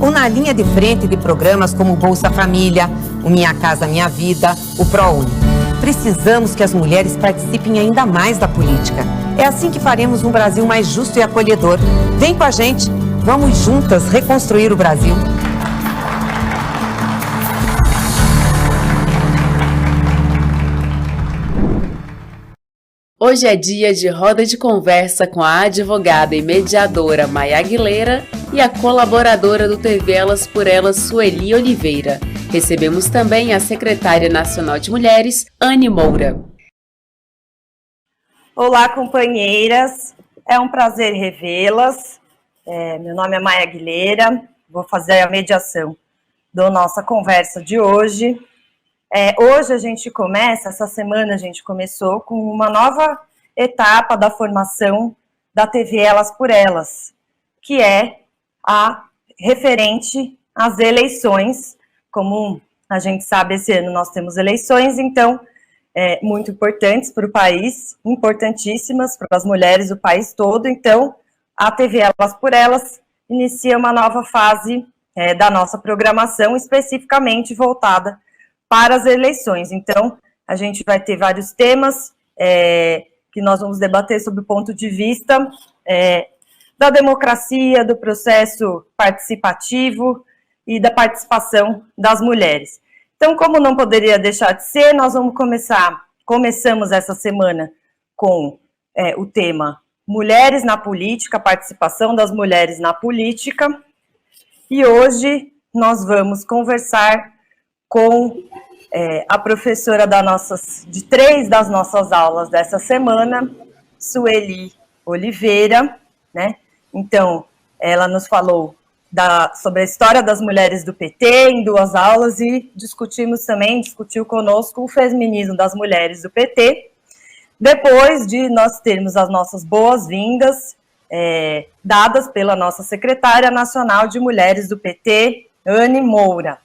ou na linha de frente de programas como o Bolsa Família, o Minha Casa Minha Vida, o ProUni. Precisamos que as mulheres participem ainda mais da política. É assim que faremos um Brasil mais justo e acolhedor. Vem com a gente, vamos juntas reconstruir o Brasil. Hoje é dia de roda de conversa com a advogada e mediadora Maia Aguilera e a colaboradora do TV Elas por Elas, Sueli Oliveira. Recebemos também a secretária nacional de mulheres, Anne Moura. Olá, companheiras. É um prazer revê-las. Meu nome é Maia Aguilera. Vou fazer a mediação da nossa conversa de hoje. Hoje essa semana a gente começou com uma nova etapa da formação da TV Elas por Elas, que é a referente às eleições. Como a gente sabe, esse ano nós temos eleições, então, muito importantes para o país, importantíssimas para as mulheres do país todo. Então, a TV Elas por Elas inicia uma nova fase da nossa programação, especificamente voltada para as eleições. Então, a gente vai ter vários temas que nós vamos debater sob o ponto de vista da democracia, do processo participativo e da participação das mulheres. Então, como não poderia deixar de ser, nós começamos essa semana com o tema Mulheres na Política, participação das mulheres na política, e hoje nós vamos conversar com a professora de 3 das nossas aulas dessa semana, Sueli Oliveira, né? Então, ela nos falou sobre a história das mulheres do PT em 2 aulas e discutiu conosco o feminismo das mulheres do PT. Depois de nós termos as nossas boas-vindas dadas pela nossa secretária nacional de mulheres do PT, Anne Moura.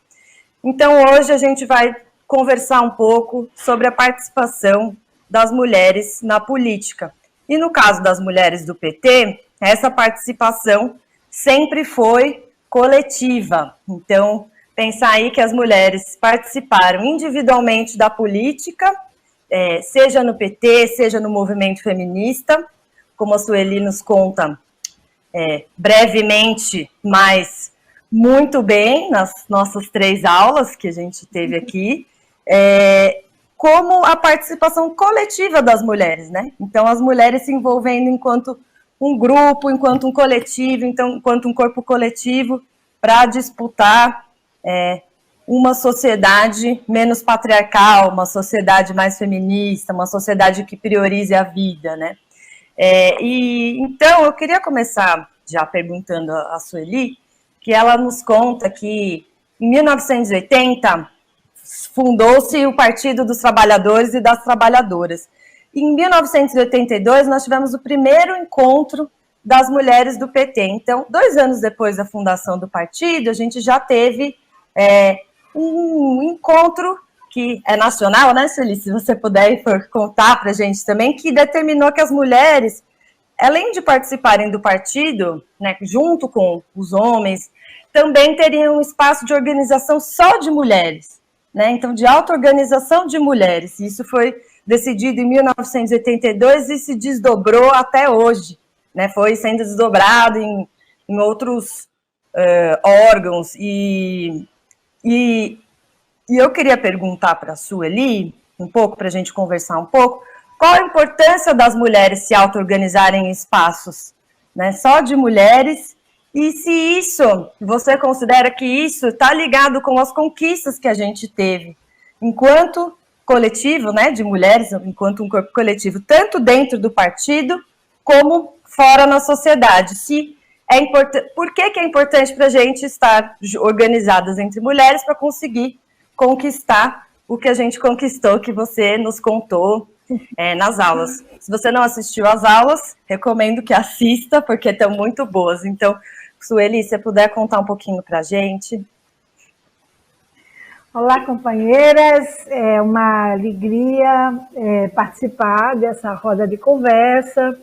Então, hoje a gente vai conversar um pouco sobre a participação das mulheres na política. E no caso das mulheres do PT, essa participação sempre foi coletiva. Então, pensar aí que as mulheres participaram individualmente da política, seja no PT, seja no movimento feminista, como a Sueli nos conta brevemente, mas muito bem, nas nossas 3 aulas que a gente teve aqui, como a participação coletiva das mulheres, né? Então, as mulheres se envolvendo enquanto um grupo, enquanto um coletivo, enquanto um corpo coletivo, para disputar uma sociedade menos patriarcal, uma sociedade mais feminista, uma sociedade que priorize a vida, né? Então, eu queria começar já perguntando a Sueli, que ela nos conta que em 1980 fundou-se o Partido dos Trabalhadores e das Trabalhadoras. Em 1982, nós tivemos o primeiro encontro das mulheres do PT. Então, 2 anos depois da fundação do partido, a gente já teve um encontro que é nacional, né, Sueli? Se você puder contar para a gente também, que determinou que as mulheres, além de participarem do partido, né, junto com os homens, também teriam um espaço de organização só de mulheres, né? Então, de auto-organização de mulheres. Isso foi decidido em 1982 e se desdobrou até hoje, né? Foi sendo desdobrado em outros órgãos. E eu queria perguntar para a Sueli, um pouco, para a gente conversar um pouco, qual a importância das mulheres se auto-organizarem em espaços, né, só de mulheres, e se você considera que isso está ligado com as conquistas que a gente teve enquanto coletivo, né, de mulheres, enquanto um corpo coletivo, tanto dentro do partido como fora na sociedade. Por que é importante para a gente estar organizadas entre mulheres para conseguir conquistar o que a gente conquistou, que você nos contou nas aulas. Se você não assistiu às aulas, recomendo que assista, porque estão muito boas. Então, Sueli, se você puder contar um pouquinho para a gente. Olá, companheiras. É uma alegria participar dessa roda de conversa,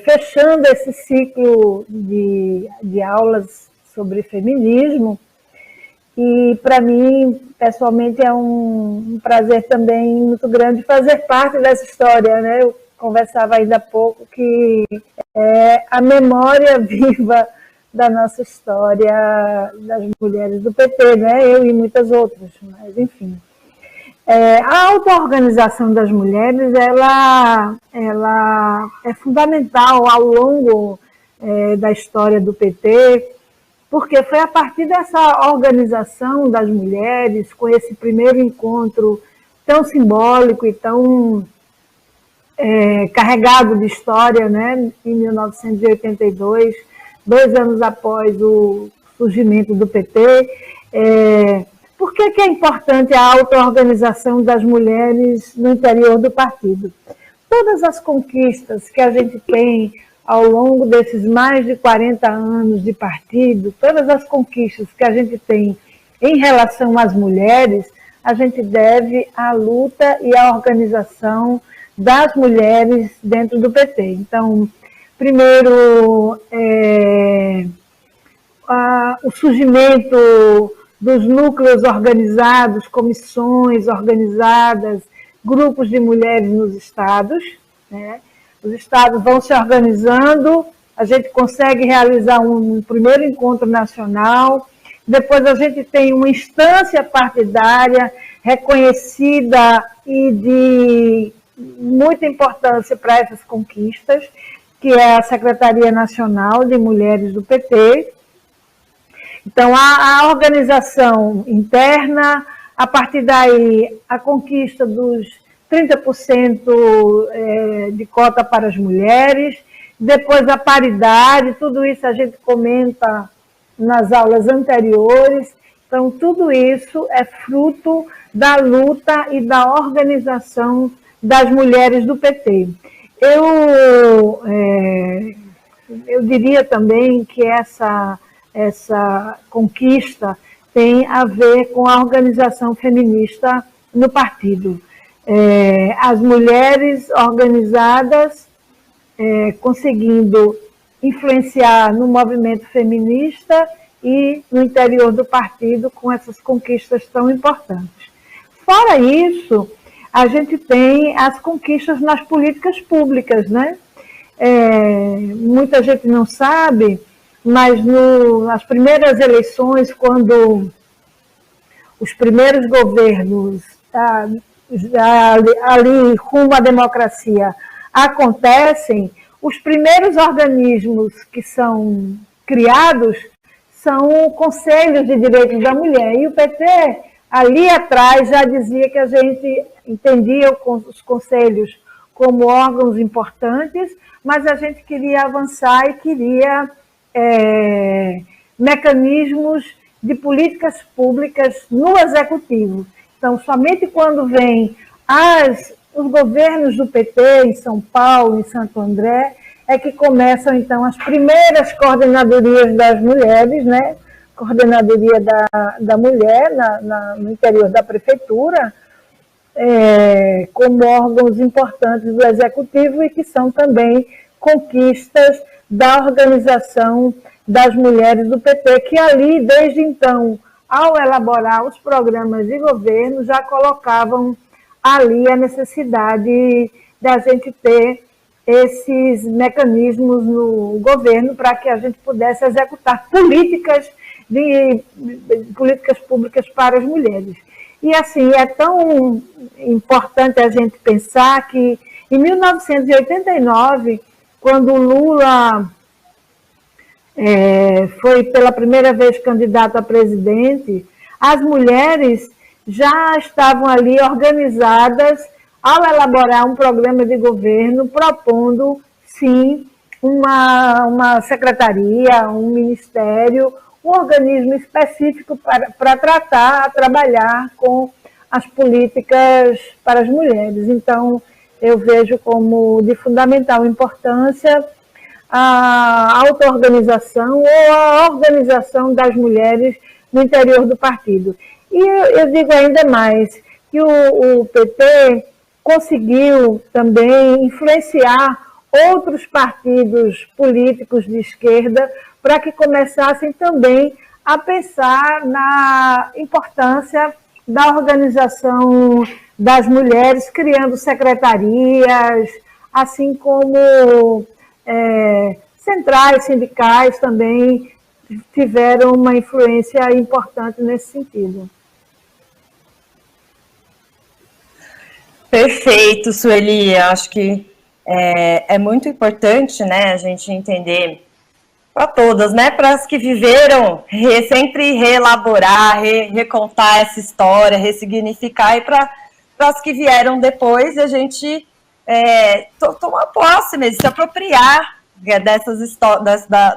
fechando esse ciclo de aulas sobre feminismo. E, para mim, pessoalmente, é um prazer também muito grande fazer parte dessa história, né? Eu conversava ainda há pouco que é a memória viva da nossa história das mulheres do PT, né? Eu e muitas outras, mas, enfim. A auto-organização das mulheres, ela é fundamental ao longo da história do PT, porque foi a partir dessa organização das mulheres, com esse primeiro encontro tão simbólico e tão carregado de história, né, em 1982, 2 anos após o surgimento do PT. Por que é importante a auto-organização das mulheres no interior do partido? Todas as conquistas que a gente tem ao longo desses mais de 40 anos de partido, todas as conquistas que a gente tem em relação às mulheres, a gente deve à luta e à organização das mulheres dentro do PT. Então, primeiro, o surgimento dos núcleos organizados, comissões organizadas, grupos de mulheres nos estados, né? Os estados vão se organizando, a gente consegue realizar um primeiro encontro nacional, depois a gente tem uma instância partidária reconhecida e de muita importância para essas conquistas, que é a Secretaria Nacional de Mulheres do PT. Então, a organização interna, a partir daí, a conquista dos 30% de cota para as mulheres, depois a paridade, tudo isso a gente comenta nas aulas anteriores. Então, tudo isso é fruto da luta e da organização das mulheres do PT. Eu diria também que essa conquista tem a ver com a organização feminista no partido. As mulheres organizadas conseguindo influenciar no movimento feminista e no interior do partido com essas conquistas tão importantes. Fora isso, a gente tem as conquistas nas políticas públicas, né? Muita gente não sabe, mas nas primeiras eleições, quando os primeiros governos ali rumo à democracia acontecem, os primeiros organismos que são criados são conselhos de direitos da mulher. E o PT, ali atrás, já dizia que a gente entendia os conselhos como órgãos importantes, mas a gente queria avançar e queria mecanismos de políticas públicas no executivo. Então, somente quando vem os governos do PT em São Paulo, em Santo André, é que começam, então, as primeiras coordenadorias das mulheres, né? Coordenadoria da mulher no interior da prefeitura, como órgãos importantes do executivo e que são também conquistas da organização das mulheres do PT, que ali, desde então, ao elaborar os programas de governo, já colocavam ali a necessidade da gente ter esses mecanismos no governo para que a gente pudesse executar políticas públicas para as mulheres. E assim, é tão importante a gente pensar que em 1989, quando o Lula foi pela primeira vez candidato a presidente, as mulheres já estavam ali organizadas ao elaborar um programa de governo propondo, sim, uma secretaria, um ministério, um organismo específico para trabalhar com as políticas para as mulheres. Então, eu vejo como de fundamental importância a auto-organização ou a organização das mulheres no interior do partido. E eu digo ainda mais, que o PT conseguiu também influenciar outros partidos políticos de esquerda para que começassem também a pensar na importância da organização das mulheres, criando secretarias, assim como centrais sindicais também tiveram uma influência importante nesse sentido. Perfeito, Sueli. Acho que é muito importante, né, a gente entender para todas, né, para as que viveram, sempre reelaborar, recontar essa história, ressignificar, e para as que vieram depois, a gente tomar posse mesmo, se apropriar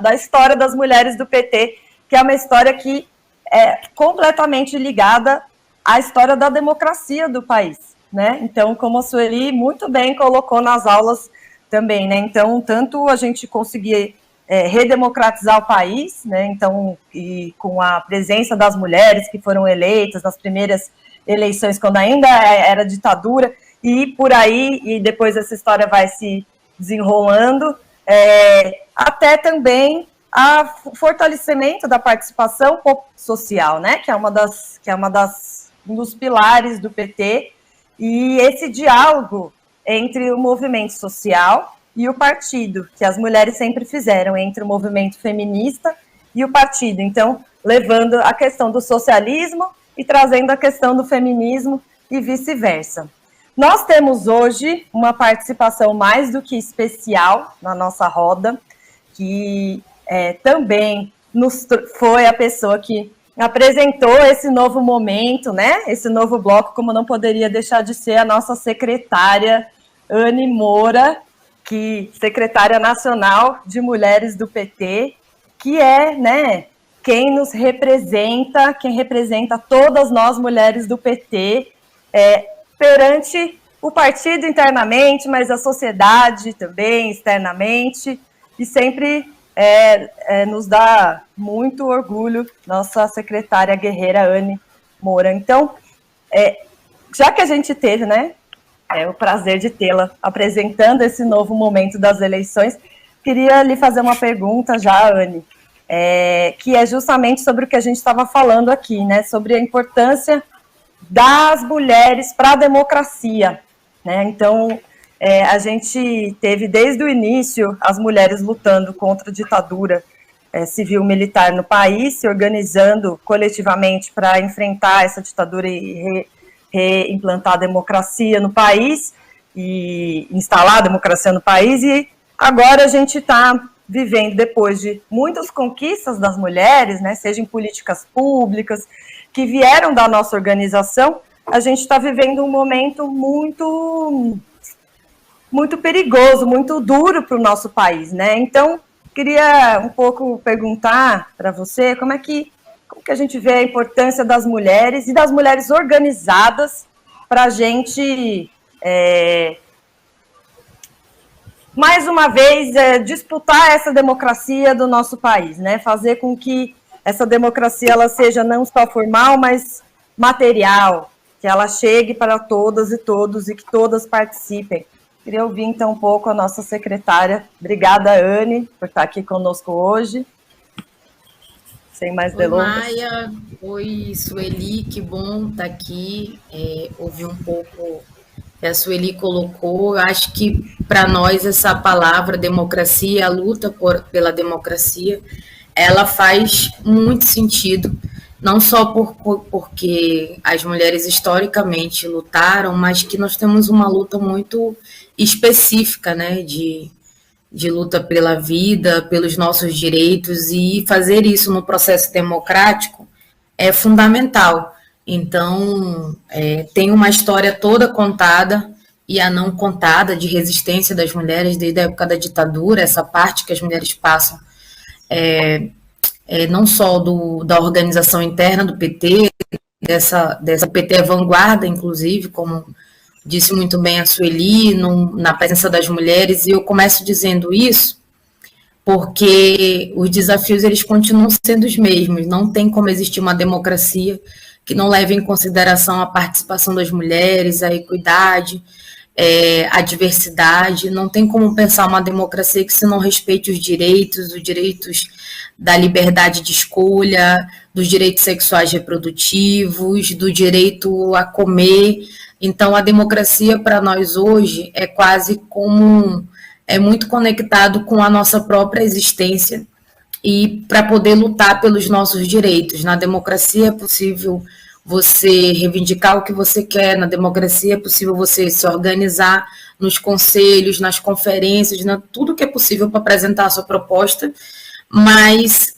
da história das mulheres do PT, que é uma história que é completamente ligada à história da democracia do país, né? Então, como a Sueli muito bem colocou nas aulas também, né? Então, tanto a gente conseguir redemocratizar o país, né? Então, e com a presença das mulheres que foram eleitas nas primeiras eleições, quando ainda era ditadura, e por aí, e depois essa história vai se desenrolando, até também o fortalecimento da participação social, né? Que é um dos pilares do PT, e esse diálogo entre o movimento social e o partido, que as mulheres sempre fizeram, entre o movimento feminista e o partido. Então, levando a questão do socialismo e trazendo a questão do feminismo e vice-versa. Nós temos hoje uma participação mais do que especial na nossa roda, que também foi a pessoa que apresentou esse novo momento, né? Esse novo bloco, como não poderia deixar de ser, a nossa secretária Anne Moura, secretária nacional de mulheres do PT, que né, quem nos representa, quem representa todas nós mulheres do PT, perante o partido internamente, mas a sociedade também externamente, e sempre nos dá muito orgulho nossa secretária guerreira Anne Moura. Então, já que a gente teve, né, o prazer de tê-la apresentando esse novo momento das eleições, queria lhe fazer uma pergunta já, Anne, que é justamente sobre o que a gente estava falando aqui, né, sobre a importância das mulheres para a democracia, né? Então, a gente teve desde o início as mulheres lutando contra a ditadura civil-militar no país, se organizando coletivamente para enfrentar essa ditadura e reimplantar a democracia no país e instalar a democracia no país, e agora a gente está vivendo, depois de muitas conquistas das mulheres, né, seja em políticas públicas, que vieram da nossa organização, a gente está vivendo um momento muito, muito perigoso, muito duro para o nosso país, né? Então, queria um pouco perguntar para você como que a gente vê a importância das mulheres e das mulheres organizadas para a gente, mais uma vez, disputar essa democracia do nosso país, né? Fazer com que essa democracia ela seja não só formal, mas material, que ela chegue para todas e todos e que todas participem. Queria ouvir, então, um pouco a nossa secretária. Obrigada, Anne, por estar aqui conosco hoje. Sem mais delongas. Oi, Maia. Oi, Sueli. Que bom estar aqui. Ouvir um pouco que a Sueli colocou. Eu acho que, para nós, essa palavra democracia, a luta pela democracia, ela faz muito sentido, não só porque as mulheres historicamente lutaram, mas que nós temos uma luta muito específica, né, de luta pela vida, pelos nossos direitos, e fazer isso no processo democrático é fundamental. Então, tem uma história toda contada e a não contada de resistência das mulheres desde a época da ditadura, essa parte que as mulheres passam, não só da organização interna do PT, dessa PT vanguarda, inclusive, como disse muito bem a Sueli, na presença das mulheres, e eu começo dizendo isso porque os desafios eles continuam sendo os mesmos, não tem como existir uma democracia que não leve em consideração a participação das mulheres, a equidade, a diversidade. Não tem como pensar uma democracia que se não respeite os direitos da liberdade de escolha, dos direitos sexuais reprodutivos, do direito a comer. Então, a democracia para nós hoje é quase como é muito conectado com a nossa própria existência e para poder lutar pelos nossos direitos. Na democracia é possível você reivindicar o que você quer, na democracia é possível você se organizar nos conselhos, nas conferências, tudo que é possível para apresentar a sua proposta, mas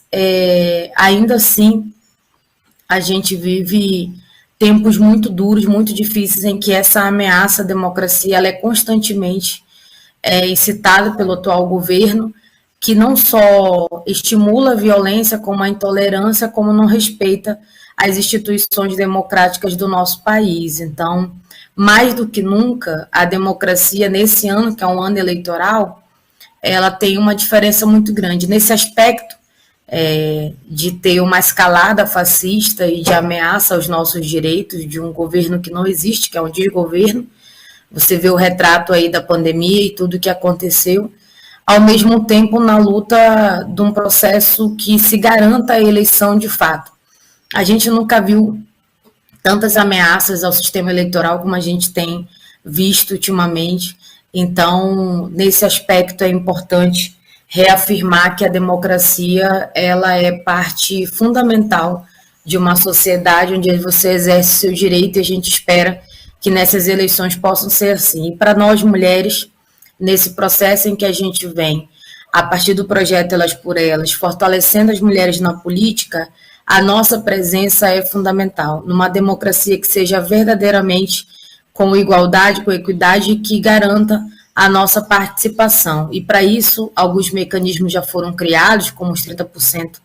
ainda assim a gente vive tempos muito duros, muito difíceis, em que essa ameaça à democracia ela é constantemente incitada pelo atual governo, que não só estimula a violência, como a intolerância, como não respeita as instituições democráticas do nosso país. Então, mais do que nunca, a democracia, nesse ano, que é um ano eleitoral, ela tem uma diferença muito grande. Nesse aspecto de ter uma escalada fascista e de ameaça aos nossos direitos, de um governo que não existe, que é um desgoverno, você vê o retrato aí da pandemia e tudo o que aconteceu, ao mesmo tempo na luta de um processo que se garanta a eleição de fato. A gente nunca viu tantas ameaças ao sistema eleitoral como a gente tem visto ultimamente. Então, nesse aspecto é importante reafirmar que a democracia ela é parte fundamental de uma sociedade onde você exerce seu direito, e a gente espera que nessas eleições possam ser assim. E para nós, mulheres, nesse processo em que a gente vem, a partir do projeto Elas por Elas, fortalecendo as mulheres na política, a nossa presença é fundamental. Numa democracia que seja verdadeiramente com igualdade, com equidade, e que garanta a nossa participação. E para isso, alguns mecanismos já foram criados, como os 30%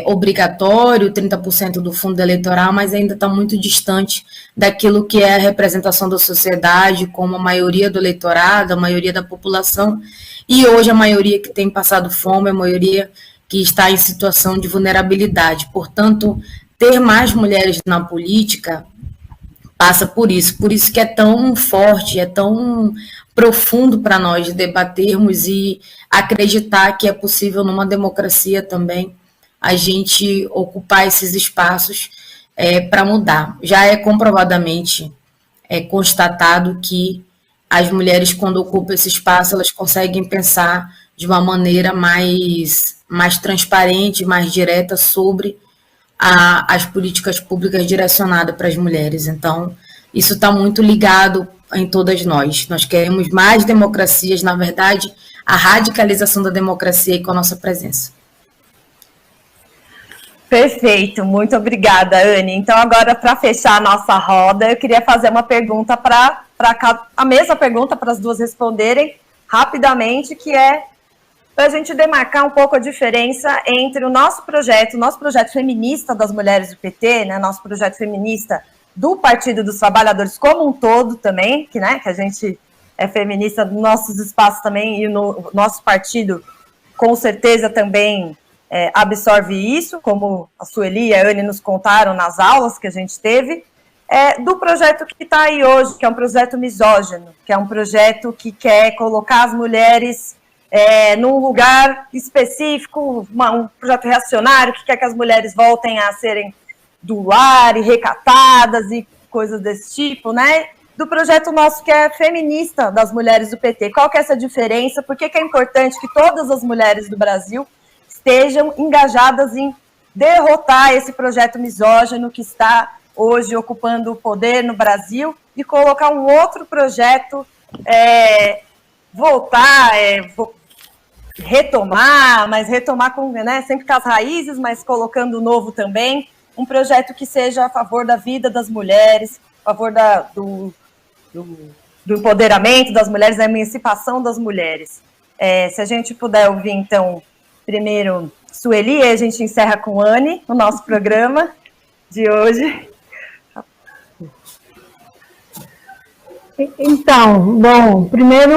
obrigatório, 30% do fundo eleitoral, mas ainda está muito distante daquilo que é a representação da sociedade, como a maioria do eleitorado, a maioria da população, e hoje a maioria que tem passado fome, a maioria que está em situação de vulnerabilidade. Portanto, ter mais mulheres na política passa por isso que é tão forte, é tão profundo para nós debatermos e acreditar que é possível numa democracia também a gente ocupar esses espaços para mudar. Já é comprovadamente constatado que as mulheres, quando ocupam esse espaço, elas conseguem pensar de uma maneira mais transparente, mais direta sobre as políticas públicas direcionadas para as mulheres. Então, isso está muito ligado em todas nós. Nós queremos mais democracias, na verdade, a radicalização da democracia e com a nossa presença. Perfeito, muito obrigada, Anne. Então, agora, para fechar a nossa roda, eu queria fazer uma pergunta a mesma pergunta para as duas responderem rapidamente, que é para a gente demarcar um pouco a diferença entre o nosso projeto feminista das mulheres do PT, né, nosso projeto feminista do Partido dos Trabalhadores como um todo também, que a gente é feminista nos nossos espaços também, e no nosso partido, com certeza, também absorve isso, como a Sueli e a Anne nos contaram nas aulas que a gente teve, do projeto que está aí hoje, que é um projeto misógino, que é um projeto que quer colocar as mulheres num lugar específico, um projeto reacionário que quer que as mulheres voltem a serem do lar e recatadas e coisas desse tipo, né? Do projeto nosso que é feminista das mulheres do PT. Qual que é essa diferença? Por que é importante que todas as mulheres do Brasil estejam engajadas em derrotar esse projeto misógino que está hoje ocupando o poder no Brasil e colocar um outro projeto, retomar, mas retomar com, sempre com as raízes, mas colocando o novo também, um projeto que seja a favor da vida das mulheres, a favor do empoderamento das mulheres, da emancipação das mulheres. Se a gente puder ouvir, então, primeiro Sueli, e a gente encerra com Anne, o nosso programa de hoje. Então, bom, primeiro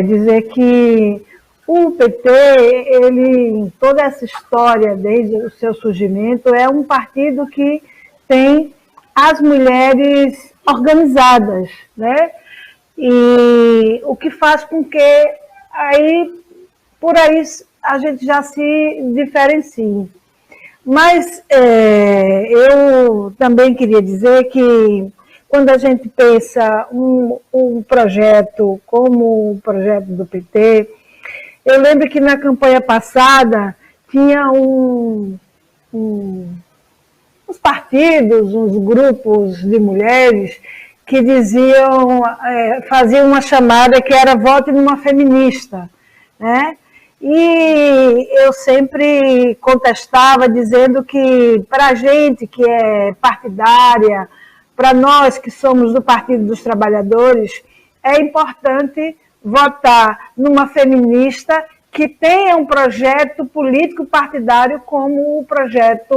dizer que o PT, ele, toda essa história, desde o seu surgimento, é um partido que tem as mulheres organizadas, né? E o que faz com que por aí a gente já se diferencie. Mas eu também queria dizer que quando a gente pensa um projeto como o projeto do PT, eu lembro que na campanha passada tinha uns partidos, uns grupos de mulheres que diziam, faziam uma chamada que era vote numa feminista, né? E eu sempre contestava dizendo que para a gente que é partidária, para nós que somos do Partido dos Trabalhadores, é importante votar numa feminista que tenha um projeto político partidário como o projeto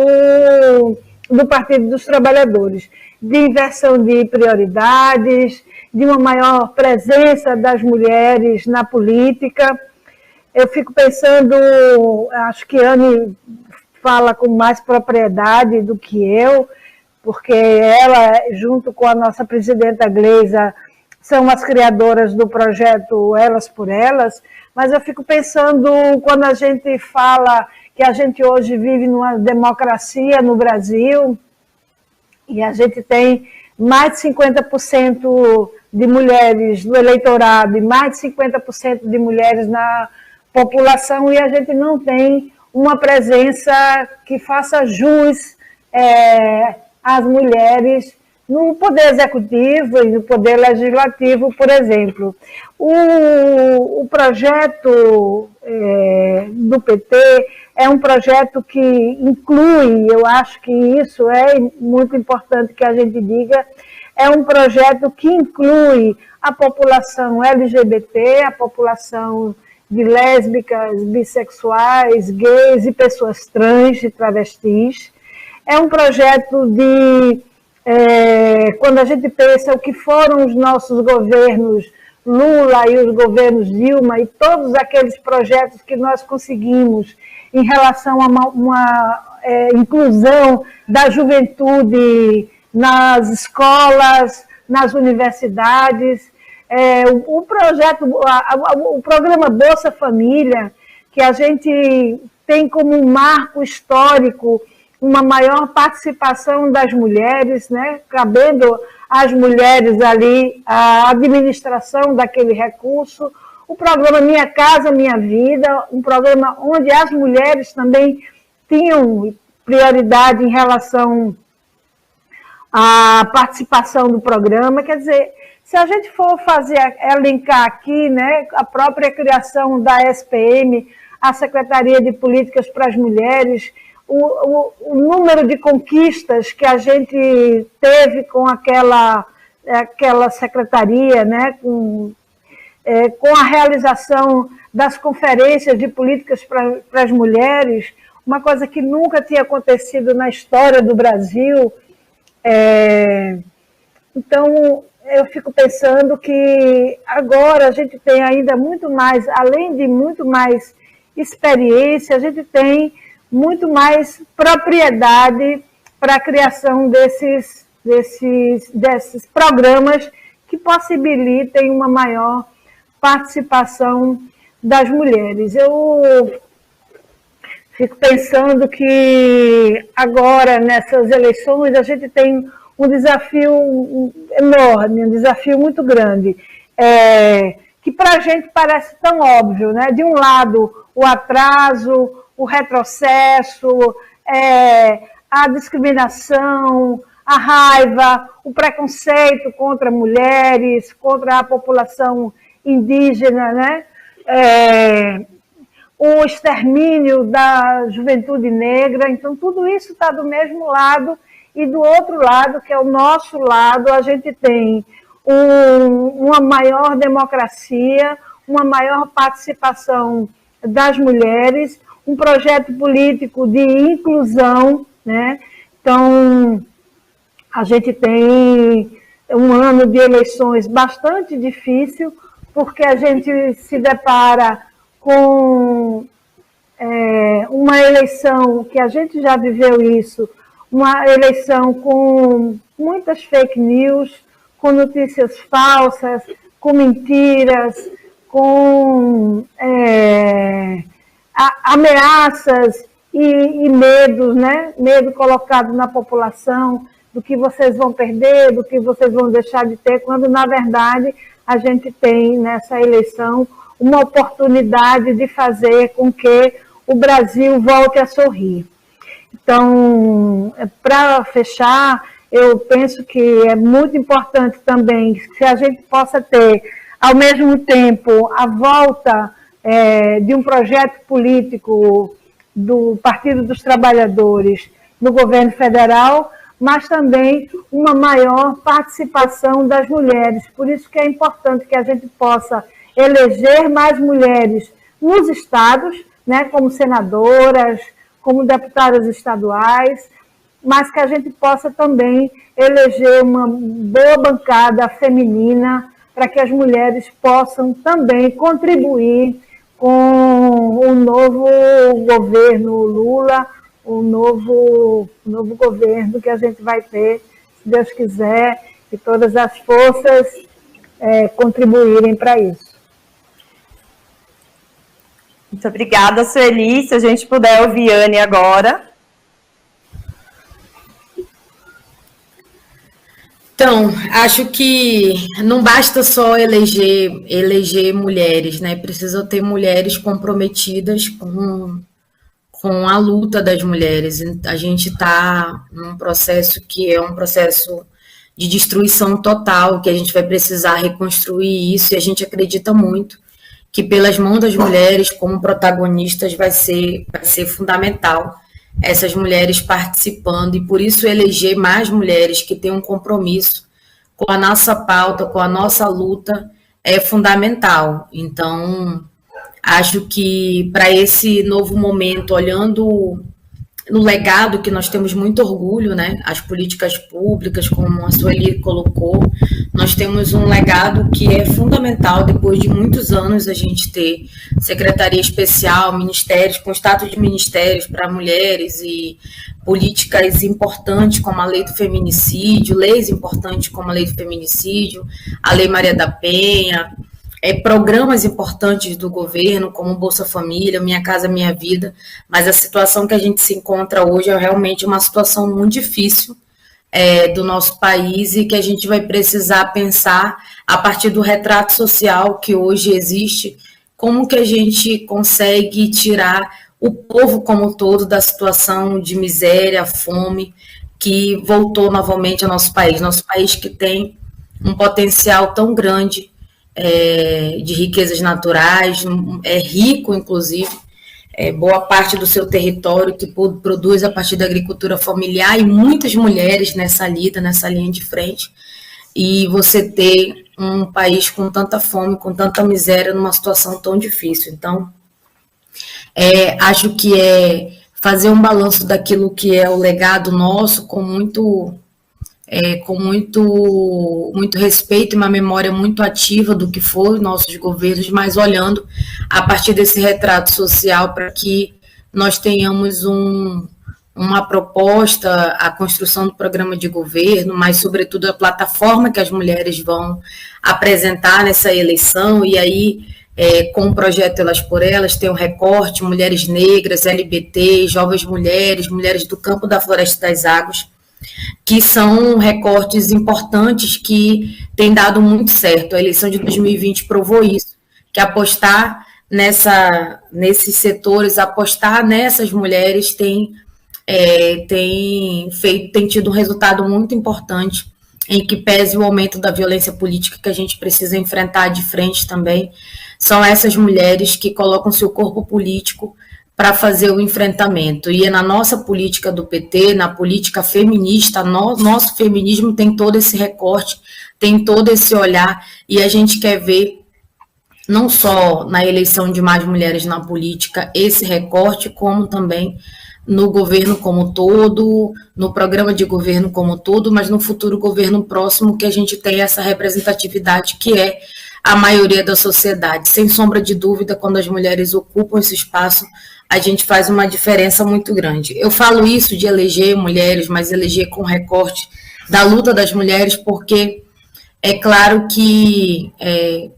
do Partido dos Trabalhadores, de inversão de prioridades, de uma maior presença das mulheres na política. Eu fico pensando, acho que Anne fala com mais propriedade do que eu, porque ela, junto com a nossa presidenta Gleisa, são as criadoras do projeto Elas por Elas, mas eu fico pensando, quando a gente fala que a gente hoje vive numa democracia no Brasil, e a gente tem mais de 50% de mulheres no eleitorado e mais de 50% de mulheres na população, e a gente não tem uma presença que faça jus às mulheres no poder executivo e no poder legislativo, por exemplo. O projeto do PT é um projeto que inclui, eu acho que isso é muito importante que a gente diga, é um projeto que inclui a população LGBT, a população de lésbicas, bissexuais, gays e pessoas trans e travestis. É um projeto de, quando a gente pensa o que foram os nossos governos Lula e os governos Dilma e todos aqueles projetos que nós conseguimos em relação a uma inclusão da juventude nas escolas, nas universidades, o programa Bolsa Família, que a gente tem como um marco histórico uma maior participação das mulheres, né, cabendo às mulheres ali a administração daquele recurso, o programa Minha Casa Minha Vida, um programa onde as mulheres também tinham prioridade em relação à participação do programa. Quer dizer, se a gente for elencar aqui, né, a própria criação da SPM, a Secretaria de Políticas para as Mulheres, o número de conquistas que a gente teve com aquela secretaria, né, com a realização das conferências de políticas para as mulheres, uma coisa que nunca tinha acontecido na história do Brasil. Então, eu fico pensando que agora a gente tem ainda muito mais, além de muito mais experiência, a gente tem muito mais propriedade para a criação desses programas que possibilitem uma maior participação das mulheres. Eu fico pensando que agora, nessas eleições, a gente tem um desafio enorme, um desafio muito grande, que para a gente parece tão óbvio, né? De um lado, o atraso, o retrocesso, a discriminação, a raiva, o preconceito contra mulheres, contra a população indígena, né? O extermínio da juventude negra. Então, tudo isso está do mesmo lado, e do outro lado, que é o nosso lado, a gente tem uma maior democracia, uma maior participação das mulheres, um projeto político de inclusão, né? Então, a gente tem um ano de eleições bastante difícil, porque a gente se depara com uma eleição que a gente já viveu isso, uma eleição com muitas fake news, com notícias falsas, com mentiras, com ameaças e medos, né? Medo colocado na população do que vocês vão perder, do que vocês vão deixar de ter, quando, na verdade, a gente tem nessa eleição uma oportunidade de fazer com que o Brasil volte a sorrir. Então, para fechar, eu penso que é muito importante também que a gente possa ter, ao mesmo tempo, a volta de um projeto político do Partido dos Trabalhadores no governo federal, mas também uma maior participação das mulheres. Por isso que é importante que a gente possa eleger mais mulheres nos estados, né, como senadoras, como deputadas estaduais, mas que a gente possa também eleger uma boa bancada feminina para que as mulheres possam também contribuir com o novo governo Lula, o novo governo que a gente vai ter, se Deus quiser, e todas as forças contribuírem para isso. Muito obrigada, Sueli. Se a gente puder ouvir a Anne agora. Então, acho que não basta só eleger mulheres, né? Precisa ter mulheres comprometidas com a luta das mulheres. A gente está num processo que é um processo de destruição total, que a gente vai precisar reconstruir isso, e a gente acredita muito que pelas mãos das mulheres, como protagonistas, vai ser fundamental essas mulheres participando, e por isso eleger mais mulheres que tenham um compromisso com a nossa pauta, com a nossa luta, é fundamental. Então, acho que para esse novo momento, olhando no legado que nós temos muito orgulho, né? As políticas públicas, como a Sueli colocou, nós temos um legado que é fundamental, depois de muitos anos a gente ter secretaria especial, ministérios, com status de ministérios para mulheres e políticas importantes como a lei do feminicídio, leis importantes como a lei do feminicídio, a lei Maria da Penha, programas importantes do governo, como Bolsa Família, Minha Casa Minha Vida, mas a situação que a gente se encontra hoje é realmente uma situação muito difícil do nosso país, e que a gente vai precisar pensar, a partir do retrato social que hoje existe, como que a gente consegue tirar o povo como um todo da situação de miséria, fome, que voltou novamente ao nosso país que tem um potencial tão grande de riquezas naturais, é rico, inclusive, boa parte do seu território que produz a partir da agricultura familiar, e muitas mulheres nessa linha de frente, e você ter um país com tanta fome, com tanta miséria, numa situação tão difícil. Então, acho que fazer um balanço daquilo que é o legado nosso com muito respeito e uma memória muito ativa do que foram nossos governos, mas olhando a partir desse retrato social para que nós tenhamos uma proposta, a construção do programa de governo, mas, sobretudo, a plataforma que as mulheres vão apresentar nessa eleição, e aí, com o projeto Elas por Elas, tem um recorte, mulheres negras, LGBT, jovens mulheres, mulheres do campo da floresta das águas, que são recortes importantes que têm dado muito certo. A eleição de 2020 provou isso, que apostar nesses setores, apostar nessas mulheres tem tido um resultado muito importante, em que pese o aumento da violência política que a gente precisa enfrentar de frente também. São essas mulheres que colocam seu corpo político para fazer o enfrentamento. E na nossa política do PT, na política feminista, nosso feminismo tem todo esse recorte, tem todo esse olhar, e a gente quer ver, não só na eleição de mais mulheres na política, esse recorte, como também no governo como todo, no programa de governo como todo, mas no futuro governo próximo, que a gente tenha essa representatividade que é a maioria da sociedade. Sem sombra de dúvida, quando as mulheres ocupam esse espaço, a gente faz uma diferença muito grande. Eu falo isso de eleger mulheres, mas eleger com recorte da luta das mulheres, porque É claro que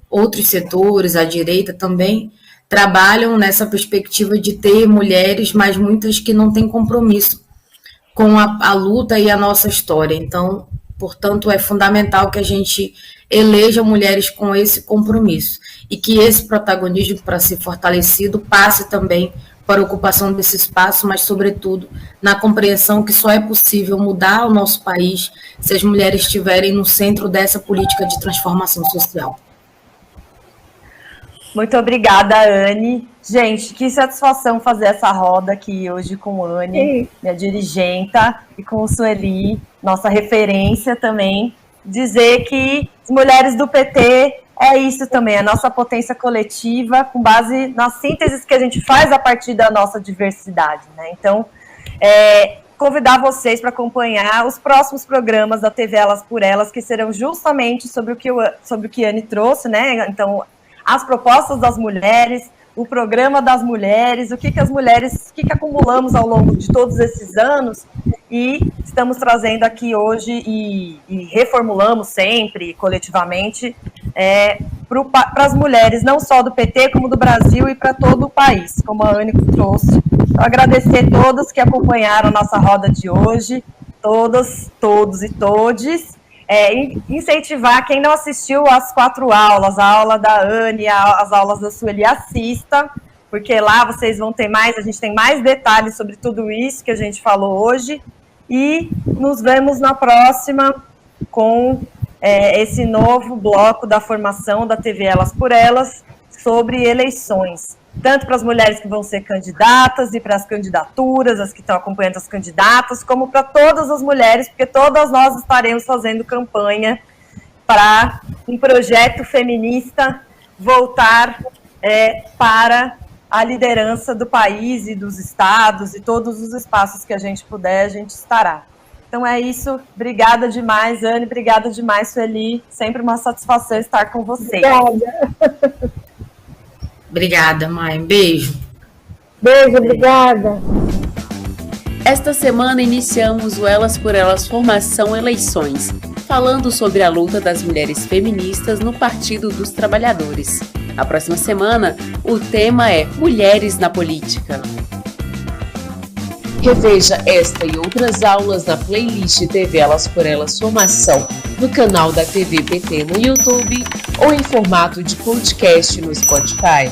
outros setores, a direita também, trabalham nessa perspectiva de ter mulheres, mas muitas que não têm compromisso com a luta e a nossa história. Então, portanto, é fundamental que a gente eleja mulheres com esse compromisso e que esse protagonismo, para ser fortalecido, passe também para a ocupação desse espaço, mas, sobretudo, na compreensão que só é possível mudar o nosso país se as mulheres estiverem no centro dessa política de transformação social. Muito obrigada, Anne. Gente, que satisfação fazer essa roda aqui hoje com a Anne, minha dirigenta, e com o Sueli, nossa referência também. Dizer que as mulheres do PT é isso também, a nossa potência coletiva, com base nas sínteses que a gente faz a partir da nossa diversidade, né? Então, convidar vocês para acompanhar os próximos programas da TV Elas por Elas, que serão justamente sobre o que a Anne trouxe, né? Então, as propostas das mulheres, o programa das mulheres, o que acumulamos ao longo de todos esses anos, e estamos trazendo aqui hoje e reformulamos sempre, coletivamente, para as mulheres, não só do PT, como do Brasil e para todo o país, como a Anne trouxe. Então, agradecer a todos que acompanharam a nossa roda de hoje, todos e todes. Incentivar quem não assistiu às 4 aulas, a aula da Anne, as aulas da Sueli, assista, porque lá vocês vão ter mais, a gente tem mais detalhes sobre tudo isso que a gente falou hoje, e nos vemos na próxima com esse novo bloco da formação da TV Elas por Elas sobre eleições, tanto para as mulheres que vão ser candidatas e para as candidaturas, as que estão acompanhando as candidatas, como para todas as mulheres, porque todas nós estaremos fazendo campanha para um projeto feminista voltar para a liderança do país e dos estados e todos os espaços que a gente puder, a gente estará. Então é isso, obrigada demais, Anne, obrigada demais, Sueli, sempre uma satisfação estar com vocês. Obrigada. Obrigada, mãe. Beijo. Beijo, obrigada. Esta semana iniciamos o Elas por Elas Formação Eleições, falando sobre a luta das mulheres feministas no Partido dos Trabalhadores. A próxima semana, o tema é Mulheres na Política. Reveja esta e outras aulas na playlist TV Elas por Elas Formação no canal da TV PT no YouTube ou em formato de podcast no Spotify.